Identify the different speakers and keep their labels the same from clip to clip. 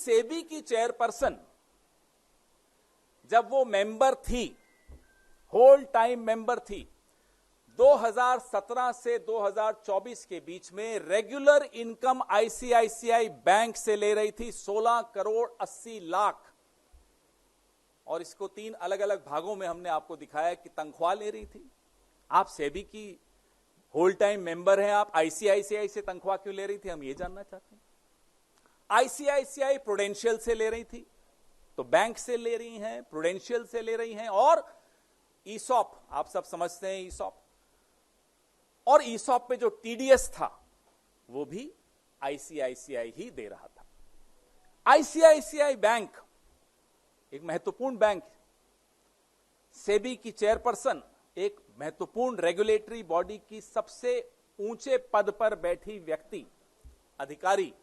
Speaker 1: सेबी की चेयरपर्सन जब वो मेंबर थी, होल टाइम मेंबर थी, 2017 से 2024 के बीच में रेगुलर इनकम आईसीआईसीआई बैंक से ले रही थी 16 करोड़ 80 लाख। और इसको 3 अलग अलग भागों में हमने आपको दिखाया कि तनख्वाह ले रही थी। आप सेबी की होल टाइम मेंबर हैं, आप आईसीआईसीआई से तनख्वाह क्यों ले रही थी, हम ये जानना चाहते हैं। आईसीआईसीआई प्रूडेंशियल से ले रही थी, तो बैंक से ले रही हैं, प्रूडेंशियल से ले रही हैं, और ईसॉप, आप सब समझते हैं ईसॉप, और ईसॉप पे जो टीडीएस था वो भी आईसीआईसीआई ही दे रहा था। आईसीआईसीआई बैंक एक महत्वपूर्ण बैंक, सेबी की चेयरपर्सन एक महत्वपूर्ण रेगुलेटरी बॉडी की सबसे ऊंचे पद पर बैठी व्यक्ति, अधिकारी,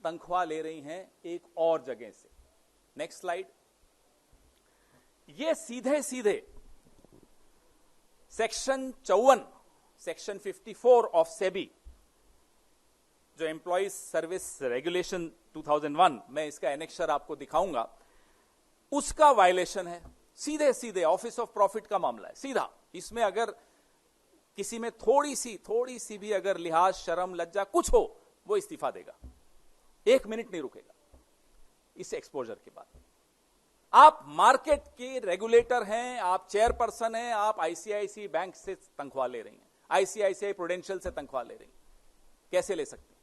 Speaker 1: तनख्वाह ले रही हैं एक और जगह से। Next slide. ये सीधे सीधे सेक्शन 54, सेक्शन 54 ऑफ सेबी, जो एम्प्लॉइज सर्विस रेगुलेशन 2001, मैं इसका एनेक्शर आपको दिखाऊंगा, उसका वायलेशन है। सीधे सीधे ऑफिस ऑफ प्रॉफिट का मामला है, सीधा। इसमें अगर किसी में थोड़ी सी भी अगर लिहाज, शर्म, लज्जा कुछ हो, वो इस्तीफा देगा, 1 मिनट नहीं रुकेगा इस एक्सपोजर के बाद। आप मार्केट के रेगुलेटर हैं, आप चेयरपर्सन हैं, आप आईसीआईसीआई बैंक से तनख्वाह ले रही हैं, आईसीआईसीआई प्रूडेंशियल से तनख्वाह ले रही हैं, कैसे ले सकती?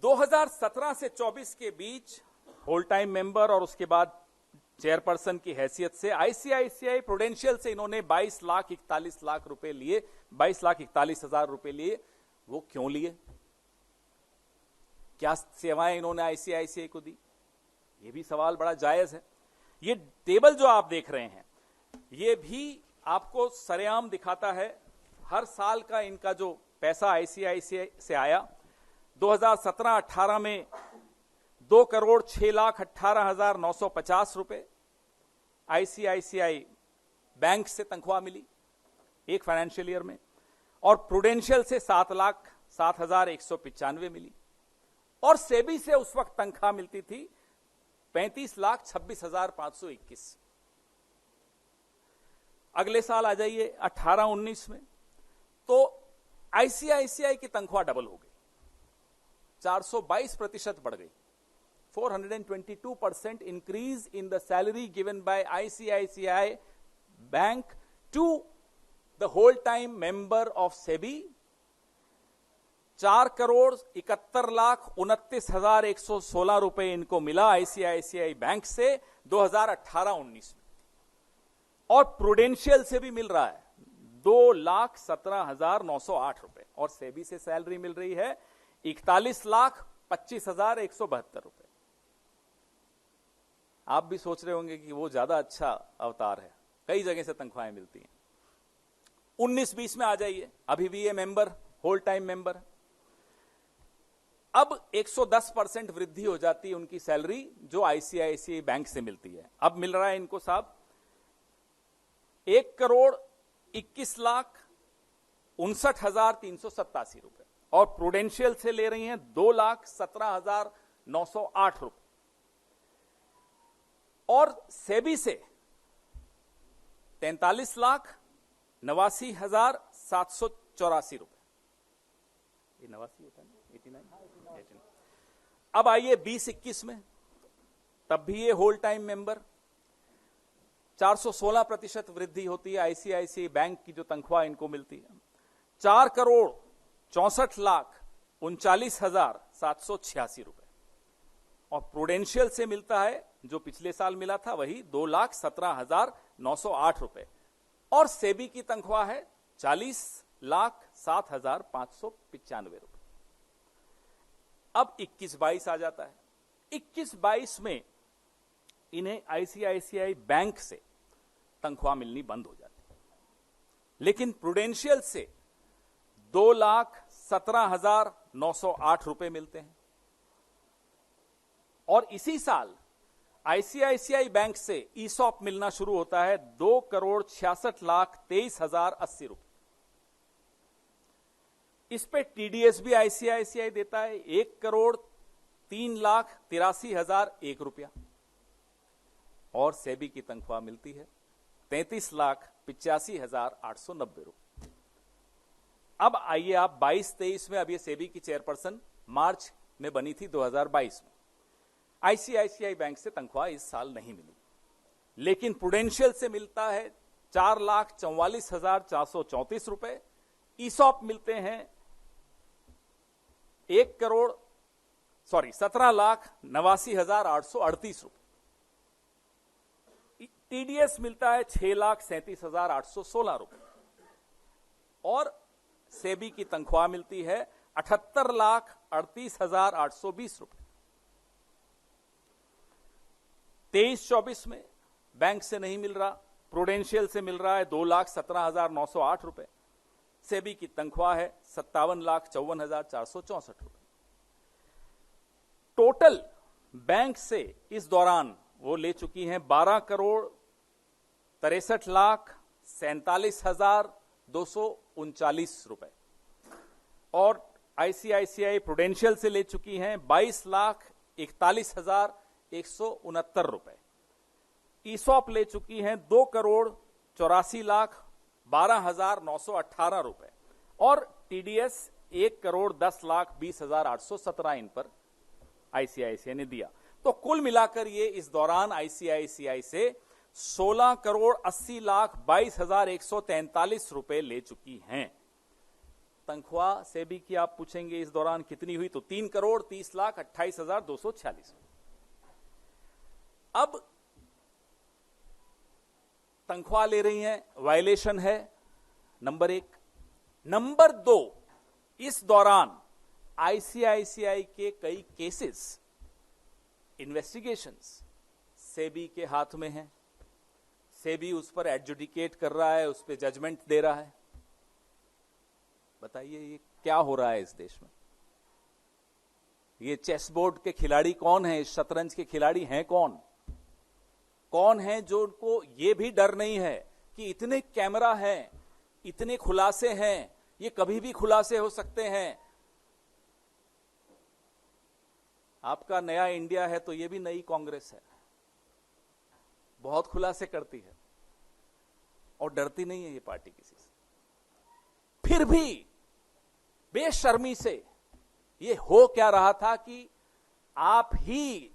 Speaker 1: 2017 से 24 के बीच होल टाइम मेंबर और उसके बाद चेयरपर्सन की हैसियत से आईसीआईसीआई प्रूडेंशियल से इन्होंने 22,41 लाख रुपए लिए, 22,41,000 रुपए लिए। वो क्यों लिए? क्या सेवाएं इन्होंने आईसीआईसीआई को दी? ये भी सवाल बड़ा जायज है। ये टेबल जो आप देख रहे हैं, ये भी आपको सरेआम दिखाता है हर साल का इनका जो पैसा आईसीआईसीआई से आया। 2017-18 में 2,06,18,950 रुपए आईसीआईसीआई बैंक से तनख्वाह मिली एक फाइनेंशियल ईयर में, और प्रूडेंशियल से 7,07,195 मिली, और सेबी से उस वक्त तनख्वाह मिलती थी 35,26,521। अगले साल आ जाइए 18-19 में, तो आईसीआईसीआई की तनख्वाह डबल हो गई, 422% बढ़ गई। 422% increase in the salary given by ICICI Bank to the whole-time member of SEBI। 4,71,29,116 रुपए इनको मिला आईसीआईसीआई बैंक से 2018-19 में, और प्रूडेंशियल से भी मिल रहा है 2,17,908 रुपए, और सेबी से सैलरी मिल रही है 41,25,172 रुपए। आप भी सोच रहे होंगे कि वो ज्यादा अच्छा अवतार है, कई जगह से तनख्वाहें मिलती हैं। 19-20 में आ जाइए, अभी भी ये मेंबर, होल टाइम मेंबर। अब 110% वृद्धि हो जाती है उनकी सैलरी जो आईसीआईसीआई बैंक से मिलती है। अब मिल रहा है इनको साहब 1,21,59,387 रुपए, और प्रूडेंशियल से ले रही हैं 2,17,908 रुपए, और सेबी से 43,89,784 रुपए। ये 89 होता है ना, 89। अब आइए 20-21 में, तब भी ये होल टाइम मेंबर, 416% वृद्धि होती है आईसीआईसीआई बैंक की जो तनख्वाह इनको मिलती है, 4,64,39,786 रुपए, और प्रूडेंशियल से मिलता है जो पिछले साल मिला था वही 2,17,908 रुपए, और सेबी की तनख्वाह है 40,07,595 रुपए। अब 21-22 आ जाता है। 21-22 में इन्हें आईसीआईसीआई बैंक से तनख्वाह मिलनी बंद हो जाती है, लेकिन प्रूडेंशियल से 2,17,908 रुपए मिलते हैं, और इसी साल आईसीआईसीआई बैंक से ईसॉप मिलना शुरू होता है 2,66,23,080 रुपए। इस पे टीडीएस भी आईसीआईसीआई देता है 1,03,83,001 रुपया, और सेबी की तनख्वाह मिलती है 33,85,890 रुपये। अब आइए आप 22-23 में, अब ये सेबी की चेयरपर्सन मार्च में बनी थी 2022 में। आईसीआईसीआई बैंक से तनख्वाह इस साल नहीं मिली, लेकिन प्रूडेंशियल से मिलता है 4,44,434 रुपए। ईसॉप मिलते हैं 17,89,838 रुपए। टीडीएस मिलता है 6,37,816 रुपए, और सेबी की तनख्वाह मिलती है 78,38,820 रुपए। 23-24 में बैंक से नहीं मिल रहा, प्रूडेंशियल से मिल रहा है 2,17,908 रुपए। सेबी की तनख्वाह है 57,54,464 रुपए। टोटल बैंक से इस दौरान वो ले चुकी हैं 12,63,47,239 रुपए, और आईसीआईसीआई प्रूडेंशियल से ले चुकी हैं 22,41,169 रुपए। ईसॉप ले चुकी हैं 2,84,12,918 रुपए, और टीडीएस 1,10,20,817 इन पर आईसीआईसीआई ने दिया। तो कुल मिलाकर ये इस दौरान आईसीआईसीआई से 16,80,22,143 रुपए ले चुकी हैं। तनख्वाह सेबी की आप पूछेंगे इस दौरान कितनी हुई, तो 3,30,28,246। अब तनख्वाह ले रही हैं, वायलेशन है, नंबर 1। नंबर 2, इस दौरान आईसीआईसीआई के कई केसेस, इन्वेस्टिगेशंस सेबी के हाथ में हैं। सेबी उस पर एडजुडिकेट कर रहा है, उस पर जजमेंट दे रहा है। बताइए ये क्या हो रहा है इस देश में? ये चेस बोर्ड के खिलाड़ी कौन है? इस शतरंज के खिलाड़ी हैं कौन? कौन है जो उनको ये भी डर नहीं है कि इतने कैमरा हैं, इतने खुलासे हैं, ये कभी भी खुलासे हो सकते हैं। आपका नया इंडिया है तो ये भी नई कांग्रेस है, बहुत खुलासे करती है और डरती नहीं है ये पार्टी किसी से। फिर भी बेशर्मी से ये हो क्या रहा था कि आप ही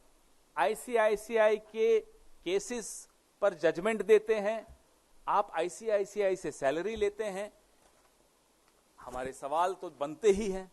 Speaker 1: आईसीआईसीआई के केसेस पर जजमेंट देते हैं, आप आईसीआईसीआई से सैलरी लेते हैं। हमारे सवाल तो बनते ही हैं